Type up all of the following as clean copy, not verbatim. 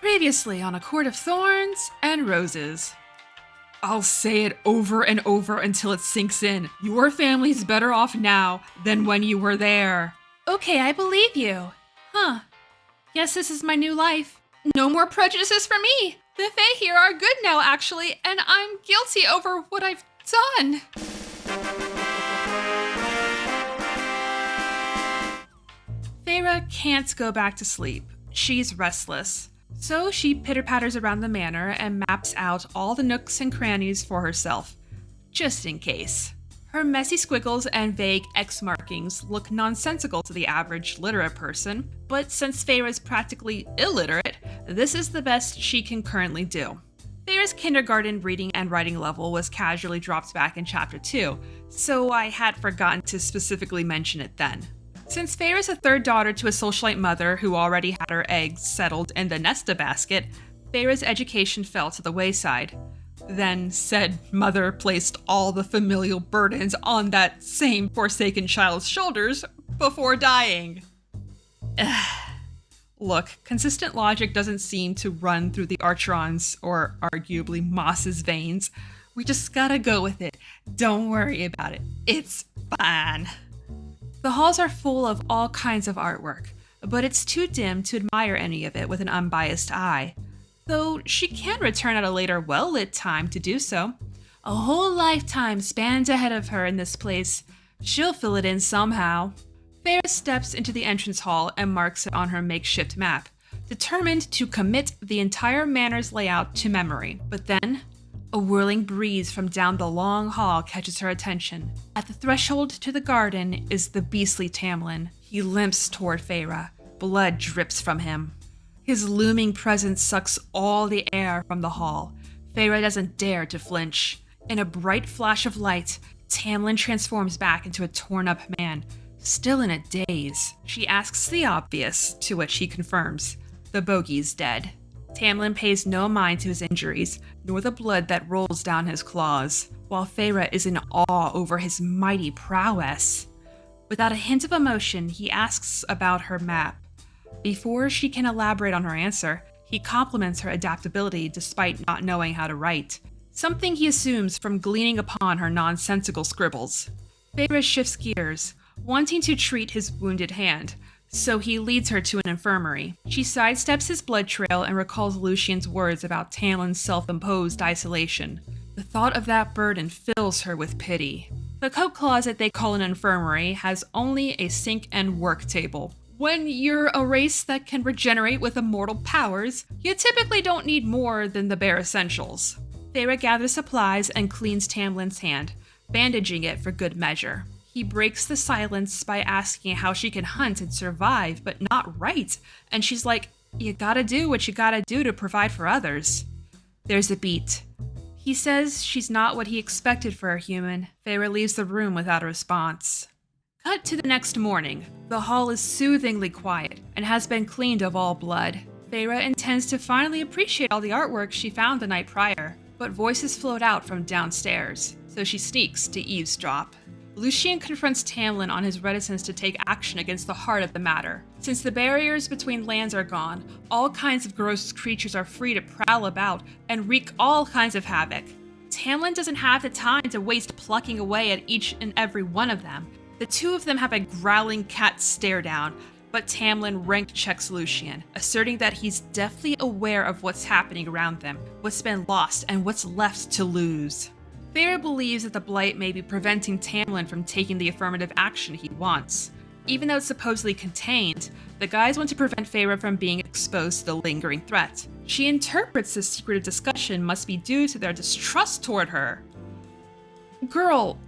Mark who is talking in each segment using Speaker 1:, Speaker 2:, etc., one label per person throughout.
Speaker 1: Previously on A Court of Thorns and Roses. I'll say it over and over until it sinks in. Your family's better off now than when you were there. Okay, I believe you. Huh. Guess this is my new life. No more prejudices for me. The Fae here are good now, actually, and I'm guilty over what I've done. Feyre can't go back to sleep. She's restless. So she pitter-patters around the manor and maps out all the nooks and crannies for herself, just in case. Her messy squiggles and vague X markings look nonsensical to the average literate person, but since Feyre is practically illiterate, this is the best she can currently do. Feyre's kindergarten reading and writing level was casually dropped back in Chapter 2, so I had forgotten to specifically mention it then. Since Feyre is a third daughter to a socialite mother who already had her eggs settled in the Nesta basket, Feyre's education fell to the wayside. Then said mother placed all the familial burdens on that same forsaken child's shoulders before dying. Look, consistent logic doesn't seem to run through the Archeron's, or arguably Moss's, veins. We just gotta go with it. Don't worry about it. It's fine. The halls are full of all kinds of artwork, but it's too dim to admire any of it with an unbiased eye. Though she can return at a later well-lit time to do so. A whole lifetime spans ahead of her in this place. She'll fill it in somehow. Feyre steps into the entrance hall and marks it on her makeshift map, determined to commit the entire manor's layout to memory. But then, a whirling breeze from down the long hall catches her attention. At the threshold to the garden is the beastly Tamlin. He limps toward Feyre. Blood drips from him. His looming presence sucks all the air from the hall. Feyre doesn't dare to flinch. In a bright flash of light, Tamlin transforms back into a torn-up man, still in a daze. She asks the obvious, to which he confirms. The bogey's dead. Tamlin pays no mind to his injuries, nor the blood that rolls down his claws, while Feyre is in awe over his mighty prowess. Without a hint of emotion, he asks about her map. Before she can elaborate on her answer, he compliments her adaptability despite not knowing how to write, something he assumes from gleaning upon her nonsensical scribbles. Feyre shifts gears, wanting to treat his wounded hand, so he leads her to an infirmary. She sidesteps his blood trail and recalls Lucien's words about Tamlin's self-imposed isolation. The thought of that burden fills her with pity. The coat closet they call an infirmary has only a sink and work table. When you're a race that can regenerate with immortal powers, you typically don't need more than the bare essentials. Feyre gathers supplies and cleans Tamlin's hand, bandaging it for good measure. He breaks the silence by asking how she can hunt and survive, but not write. And she's like, you gotta do what you gotta do to provide for others. There's a beat. He says she's not what he expected for a human. Feyre leaves the room without a response. Cut to the next morning. The hall is soothingly quiet and has been cleaned of all blood. Feyre intends to finally appreciate all the artwork she found the night prior, but voices float out from downstairs, so she sneaks to eavesdrop. Lucien confronts Tamlin on his reticence to take action against the heart of the matter. Since the barriers between lands are gone, all kinds of gross creatures are free to prowl about and wreak all kinds of havoc. Tamlin doesn't have the time to waste plucking away at each and every one of them. The two of them have a growling cat stare down, but Tamlin rank checks Lucien, asserting that he's deftly aware of what's happening around them, what's been lost, and what's left to lose. Feyre believes that the blight may be preventing Tamlin from taking the affirmative action he wants. Even though it's supposedly contained, the guys want to prevent Feyre from being exposed to the lingering threat. She interprets this secretive discussion must be due to their distrust toward her. Girl,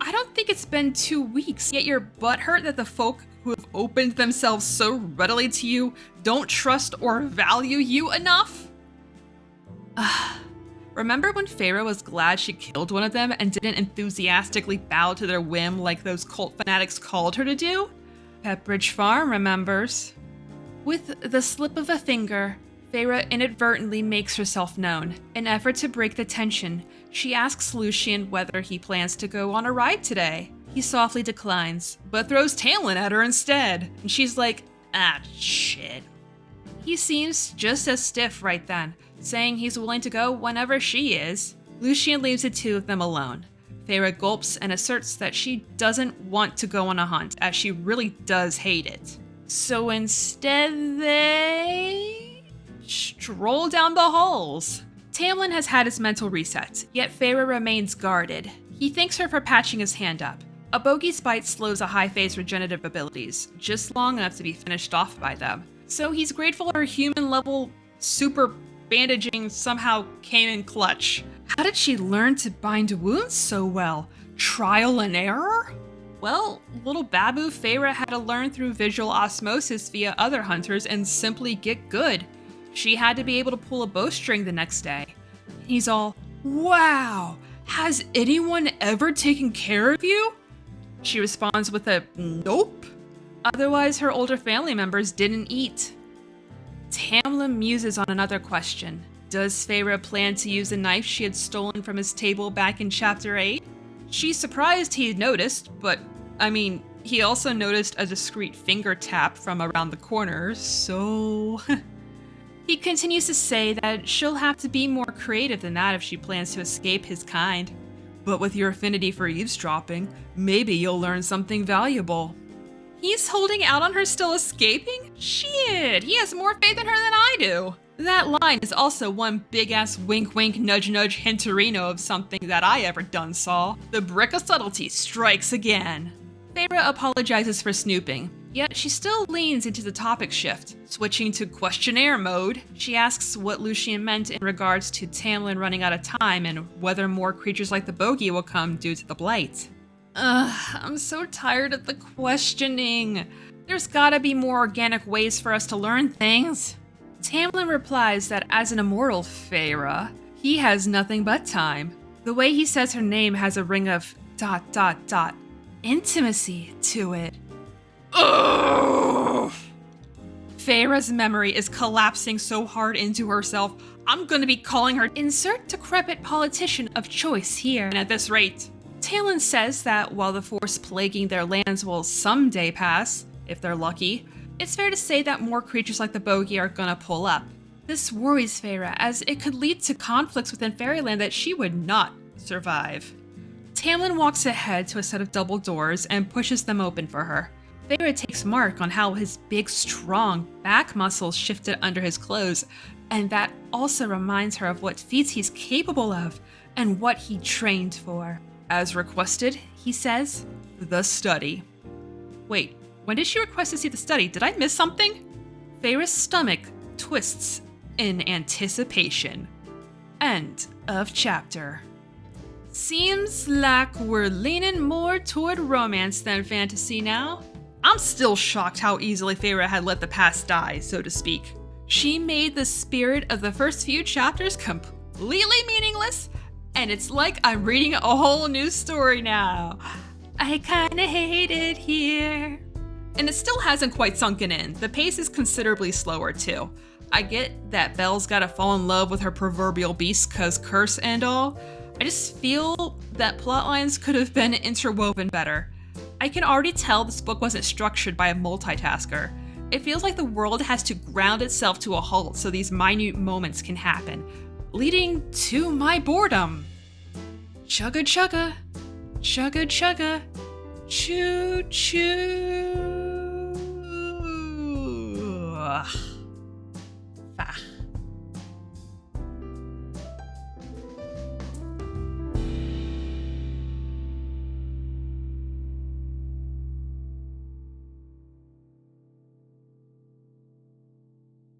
Speaker 1: I don't think it's been 2 weeks, yet you're butthurt that the folk who have opened themselves so readily to you don't trust or value you enough? Remember when Feyre was glad she killed one of them and didn't enthusiastically bow to their whim like those cult fanatics called her to do? Pepperidge Farm remembers. With the slip of a finger, Feyre inadvertently makes herself known. In an effort to break the tension, she asks Lucien whether he plans to go on a ride today. He softly declines, but throws Tamlin at her instead. And she's like, ah, shit. He seems just as stiff right then, saying he's willing to go whenever she is. Lucien leaves the two of them alone. Feyre gulps and asserts that she doesn't want to go on a hunt, as she really does hate it. So instead they stroll down the halls. Tamlin has had his mental reset, yet Feyre remains guarded. He thanks her for patching his hand up. A bogey's bite slows a high fae's regenerative abilities, just long enough to be finished off by them. So he's grateful her human-level super bandaging somehow came in clutch. How did she learn to bind wounds so well? Trial and error? Well, little Babu Feyre had to learn through visual osmosis via other hunters and simply get good. She had to be able to pull a bowstring the next day. He's all, wow, has anyone ever taken care of you? She responds with a nope. Otherwise, her older family members didn't eat. Tamlin muses on another question. Does Feyre plan to use the knife she had stolen from his table back in Chapter 8? She's surprised he noticed, but, he also noticed a discreet finger tap from around the corner, so... He continues to say that she'll have to be more creative than that if she plans to escape his kind. But with your affinity for eavesdropping, maybe you'll learn something valuable. He's holding out on her still escaping? Shit, he has more faith in her than I do. That line is also one big-ass wink-wink, nudge-nudge hinterino of something that I ever done saw. The brick of subtlety strikes again. Feyre apologizes for snooping, yet she still leans into the topic shift. Switching to questionnaire mode, she asks what Lucien meant in regards to Tamlin running out of time and whether more creatures like the bogey will come due to the blight. I'm so tired of the questioning. There's gotta be more organic ways for us to learn things. Tamlin replies that as an immortal Feyre, he has nothing but time. The way he says her name has a ring of ... intimacy to it. Ugh! Feyre's memory is collapsing so hard into herself, I'm gonna be calling her insert decrepit politician of choice here. And at this rate, Tamlin says that while the force plaguing their lands will someday pass, if they're lucky, it's fair to say that more creatures like the bogey are gonna pull up. This worries Feyre, as it could lead to conflicts within Fairyland that she would not survive. Tamlin walks ahead to a set of double doors and pushes them open for her. Feyre takes mark on how his big, strong back muscles shifted under his clothes, and that also reminds her of what feats he's capable of and what he trained for. As requested, he says, the study. Wait, when did she request to see the study? Did I miss something? Feyre's stomach twists in anticipation. End of chapter. Seems like we're leaning more toward romance than fantasy now. I'm still shocked how easily Feyre had let the past die, so to speak. She made the spirit of the first few chapters completely meaningless, and it's like I'm reading a whole new story now. I kinda hate it here. And it still hasn't quite sunken in. The pace is considerably slower too. I get that Belle's gotta fall in love with her proverbial beast cause curse and all. I just feel that plotlines could have been interwoven better. I can already tell this book wasn't structured by a multitasker. It feels like the world has to ground itself to a halt so these minute moments can happen, leading to my boredom. Chugga chugga, chugga chugga, choo choo.